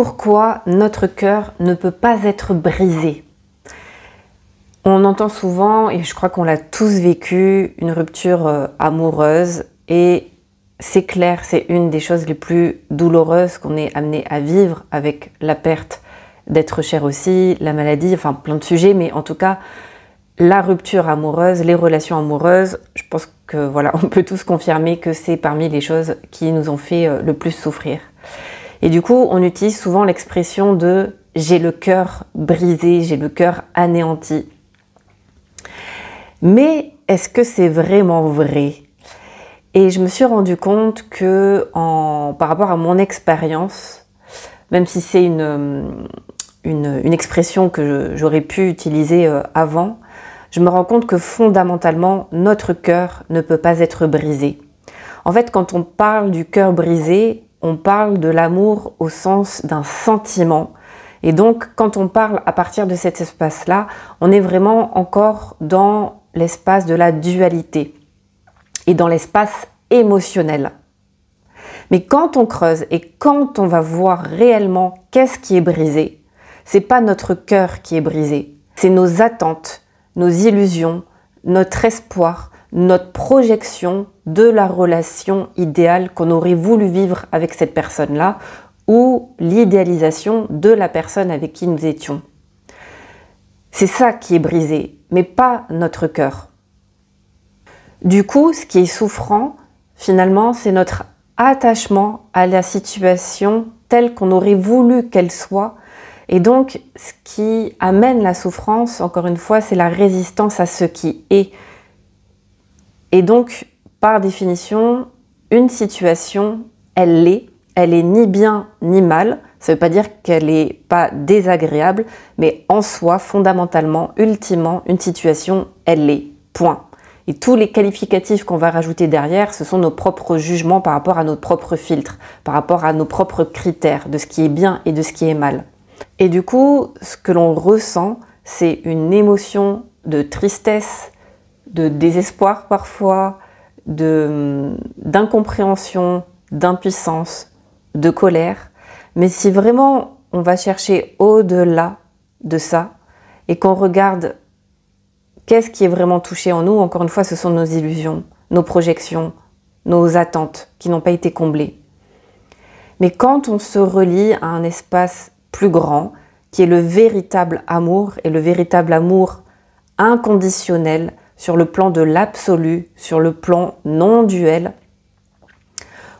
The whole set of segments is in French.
Pourquoi notre cœur ne peut pas être brisé? On entend souvent, et je crois qu'on l'a tous vécu, une rupture amoureuse, et c'est clair, c'est une des choses les plus douloureuses qu'on est amené à vivre, avec la perte d'être cher aussi, la maladie, enfin plein de sujets, mais en tout cas, la rupture amoureuse, les relations amoureuses, je pense que voilà, on peut tous confirmer que c'est parmi les choses qui nous ont fait le plus souffrir. Et du coup, on utilise souvent l'expression de « j'ai le cœur brisé, j'ai le cœur anéanti ». Mais est-ce que c'est vraiment vrai? Et je me suis rendu compte que par rapport à mon expérience, même si c'est une expression que j'aurais pu utiliser avant, je me rends compte que fondamentalement, notre cœur ne peut pas être brisé. En fait, quand on parle du cœur brisé, on parle de l'amour au sens d'un sentiment. Et donc, quand on parle à partir de cet espace-là, on est vraiment encore dans l'espace de la dualité et dans l'espace émotionnel. Mais quand on creuse et quand on va voir réellement qu'est-ce qui est brisé, c'est pas notre cœur qui est brisé, c'est nos attentes, nos illusions, notre espoir, notre projection de la relation idéale qu'on aurait voulu vivre avec cette personne-là ou l'idéalisation de la personne avec qui nous étions. C'est ça qui est brisé, mais pas notre cœur. Du coup, ce qui est souffrant, finalement, c'est notre attachement à la situation telle qu'on aurait voulu qu'elle soit. Et donc, ce qui amène la souffrance, encore une fois, c'est la résistance à ce qui est. Et donc, par définition, une situation, elle est ni bien ni mal. Ça ne veut pas dire qu'elle n'est pas désagréable, mais en soi, fondamentalement, ultimement, une situation, elle l'est. Point. Et tous les qualificatifs qu'on va rajouter derrière, ce sont nos propres jugements par rapport à nos propres filtres, par rapport à nos propres critères de ce qui est bien et de ce qui est mal. Et du coup, ce que l'on ressent, c'est une émotion de tristesse, de désespoir parfois, d'incompréhension, d'impuissance, de colère. Mais si vraiment on va chercher au-delà de ça et qu'on regarde qu'est-ce qui est vraiment touché en nous, encore une fois, ce sont nos illusions, nos projections, nos attentes qui n'ont pas été comblées. Mais quand on se relie à un espace plus grand, qui est le véritable amour, et le véritable amour inconditionnel, sur le plan de l'absolu, sur le plan non duel,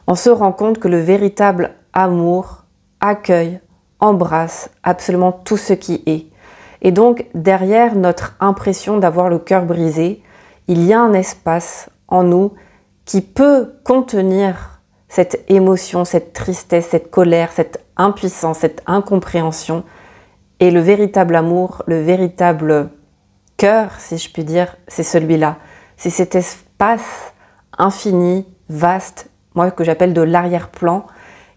on se rend compte que le véritable amour accueille, embrasse absolument tout ce qui est. Et donc, derrière notre impression d'avoir le cœur brisé, il y a un espace en nous qui peut contenir cette émotion, cette tristesse, cette colère, cette impuissance, cette incompréhension. Et le véritable amour, le véritable cœur, si je puis dire, c'est celui-là. C'est cet espace infini, vaste, moi que j'appelle de l'arrière-plan,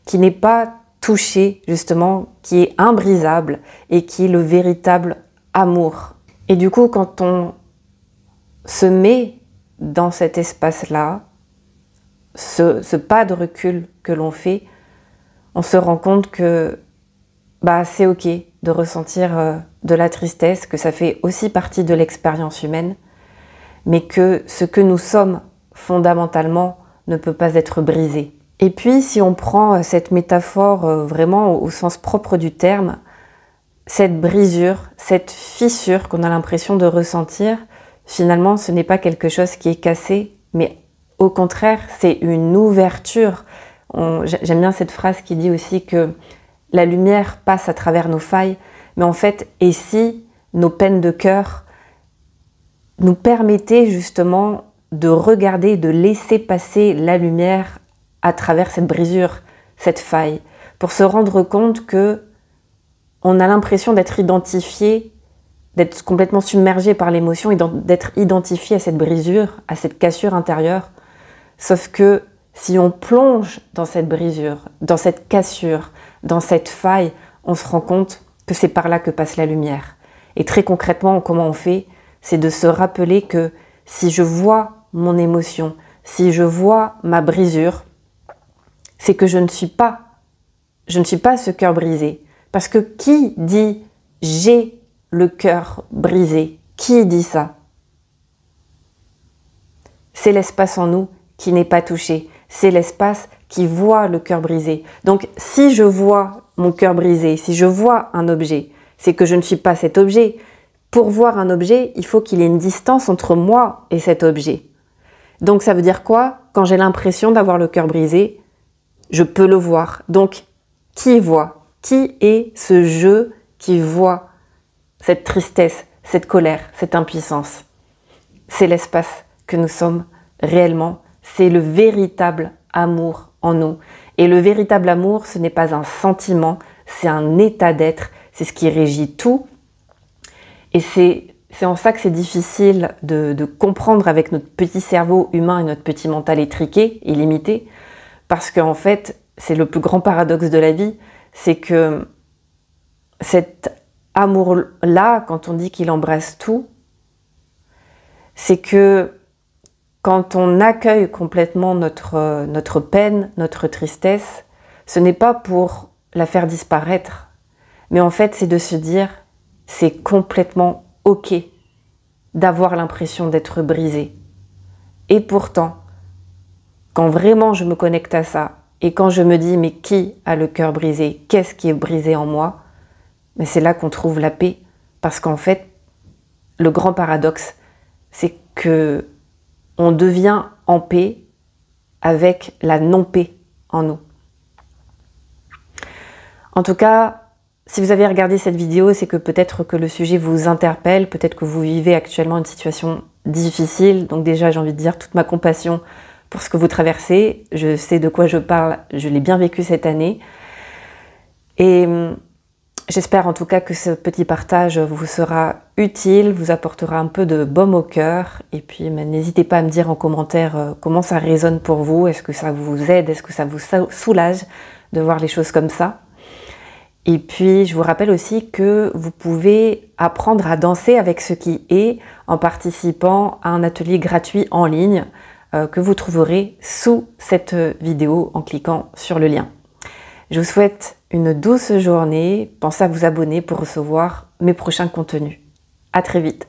qui n'est pas touché, justement, qui est imbrisable et qui est le véritable amour. Et du coup, quand on se met dans cet espace-là, ce pas de recul que l'on fait, on se rend compte que c'est ok de ressentir de la tristesse, que ça fait aussi partie de l'expérience humaine, mais que ce que nous sommes fondamentalement ne peut pas être brisé. Et puis, si on prend cette métaphore vraiment au sens propre du terme, cette brisure, cette fissure qu'on a l'impression de ressentir, finalement, ce n'est pas quelque chose qui est cassé, mais au contraire, c'est une ouverture. J'aime bien cette phrase qui dit aussi que la lumière passe à travers nos failles, mais en fait, et si nos peines de cœur nous permettaient justement de regarder, de laisser passer la lumière à travers cette brisure, cette faille, pour se rendre compte que on a l'impression d'être identifié, d'être complètement submergé par l'émotion et d'être identifié à cette brisure, à cette cassure intérieure. Sauf que si on plonge dans cette brisure, dans cette cassure, dans cette faille, on se rend compte que c'est par là que passe la lumière. Et très concrètement, comment on fait? C'est de se rappeler que si je vois mon émotion, si je vois ma brisure, c'est que je ne suis pas je ne suis pas ce cœur brisé. Parce que qui dit « j'ai le cœur brisé » ? Qui dit ça? C'est l'espace en nous qui n'est pas touché. C'est l'espace qui voit le cœur brisé. Donc, si je vois mon cœur brisé, si je vois un objet, c'est que je ne suis pas cet objet. Pour voir un objet, il faut qu'il y ait une distance entre moi et cet objet. Donc, ça veut dire quoi? Quand j'ai l'impression d'avoir le cœur brisé, je peux le voir. Donc, qui voit? Qui est ce je qui voit cette tristesse, cette colère, cette impuissance? C'est l'espace que nous sommes réellement. C'est le véritable amour en nous. Et le véritable amour, ce n'est pas un sentiment, c'est un état d'être, c'est ce qui régit tout. Et c'est en ça que c'est difficile de comprendre avec notre petit cerveau humain et notre petit mental étriqué et limité, parce qu'en fait, c'est le plus grand paradoxe de la vie, c'est que cet amour-là, quand on dit qu'il embrasse tout, c'est que quand on accueille complètement notre peine, notre tristesse, ce n'est pas pour la faire disparaître, mais en fait c'est de se dire c'est complètement ok d'avoir l'impression d'être brisé. Et pourtant, quand vraiment je me connecte à ça, et quand je me dis mais qui a le cœur brisé, qu'est-ce qui est brisé en moi, mais c'est là qu'on trouve la paix, parce qu'en fait, le grand paradoxe, c'est que on devient en paix avec la non-paix en nous. En tout cas, si vous avez regardé cette vidéo, c'est que peut-être que le sujet vous interpelle, peut-être que vous vivez actuellement une situation difficile. Donc déjà, j'ai envie de dire toute ma compassion pour ce que vous traversez. Je sais de quoi je parle, je l'ai bien vécu cette année. Et j'espère en tout cas que ce petit partage vous sera utile, vous apportera un peu de baume au cœur. Et puis n'hésitez pas à me dire en commentaire comment ça résonne pour vous. Est-ce que ça vous aide? Est-ce que ça vous soulage de voir les choses comme ça? Et puis je vous rappelle aussi que vous pouvez apprendre à danser avec ce qui est en participant à un atelier gratuit en ligne que vous trouverez sous cette vidéo en cliquant sur le lien. Je vous souhaite une douce journée. Pensez à vous abonner pour recevoir mes prochains contenus. À très vite.